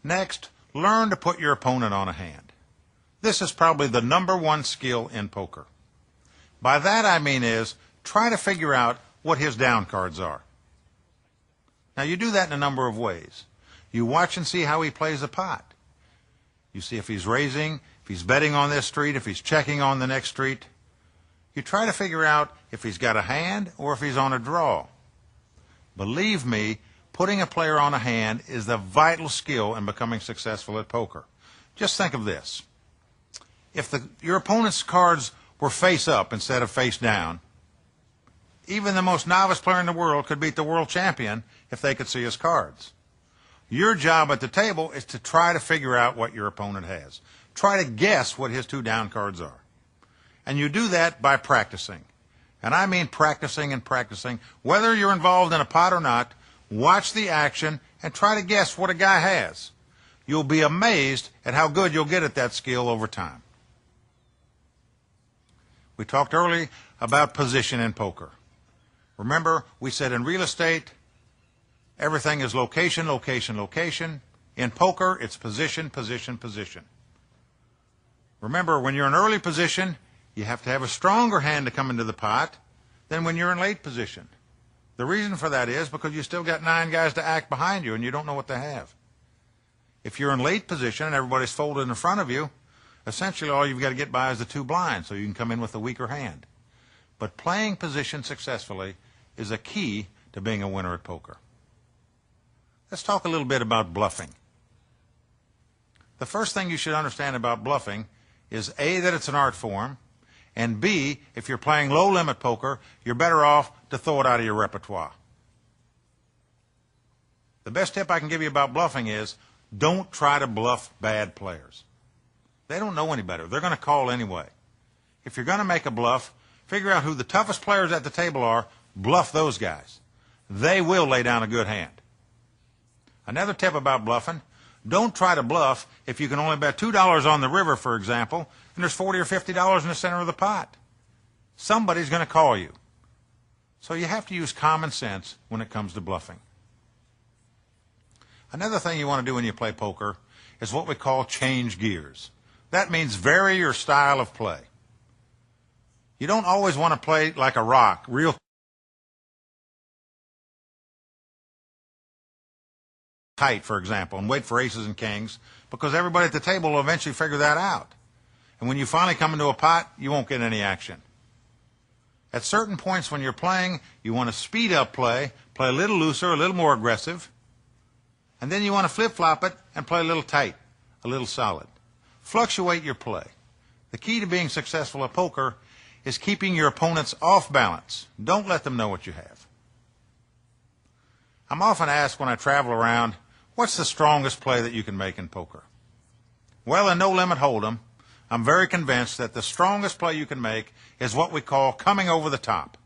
Next, learn to put your opponent on a hand. This is probably the #1 skill in poker. By that I mean is, try to figure out what his down cards are. Now you do that in a number of ways. You watch and see how he plays a pot. You see if he's raising, if he's betting on this street, if he's checking on the next street. You try to figure out if he's got a hand or if he's on a draw. Believe me, putting a player on a hand is the vital skill in becoming successful at poker. Just think of this. If your opponent's cards were face up instead of face down, even the most novice player in the world could beat the world champion if they could see his cards. Your job at the table is to try to figure out what your opponent has. Try to guess what his 2 down cards are. And you do that by practicing. And I mean practicing and practicing. Whether you're involved in a pot or not, watch the action and try to guess what a guy has. You'll be amazed at how good you'll get at that skill over time. We talked earlier about position in poker. Remember, we said in real estate, everything is location, location, location. In poker, it's position, position, position. Remember, when you're in early position, you have to have a stronger hand to come into the pot than when you're in late position. The reason for that is because you still got 9 guys to act behind you and you don't know what they have. If you're in late position and everybody's folded in front of you, essentially all you've got to get by is the 2 blinds so you can come in with a weaker hand. But playing position successfully is a key to being a winner at poker. Let's talk a little bit about bluffing. The first thing you should understand about bluffing is A, that it's an art form, and B, if you're playing low-limit poker, you're better off to throw it out of your repertoire. The best tip I can give you about bluffing is don't try to bluff bad players. They don't know any better. They're going to call anyway. If you're going to make a bluff, figure out who the toughest players at the table are, bluff those guys. They will lay down a good hand. Another tip about bluffing, don't try to bluff if you can only bet $2 on the river, for example, and there's $40 or $50 in the center of the pot. Somebody's going to call you. So you have to use common sense when it comes to bluffing. Another thing you want to do when you play poker is what we call change gears. That means vary your style of play. You don't always want to play like a rock, real tight, for example, and wait for aces and kings, because everybody at the table will eventually figure that out. And when you finally come into a pot, you won't get any action. At certain points when you're playing, you want to speed up play a little looser, a little more aggressive, and then you want to flip-flop it and play a little tight, a little solid. Fluctuate your play. The key to being successful at poker is keeping your opponents off balance. Don't let them know what you have. I'm often asked when I travel around, what's the strongest play that you can make in poker? Well, in No Limit Hold'em, I'm very convinced that the strongest play you can make is what we call coming over the top.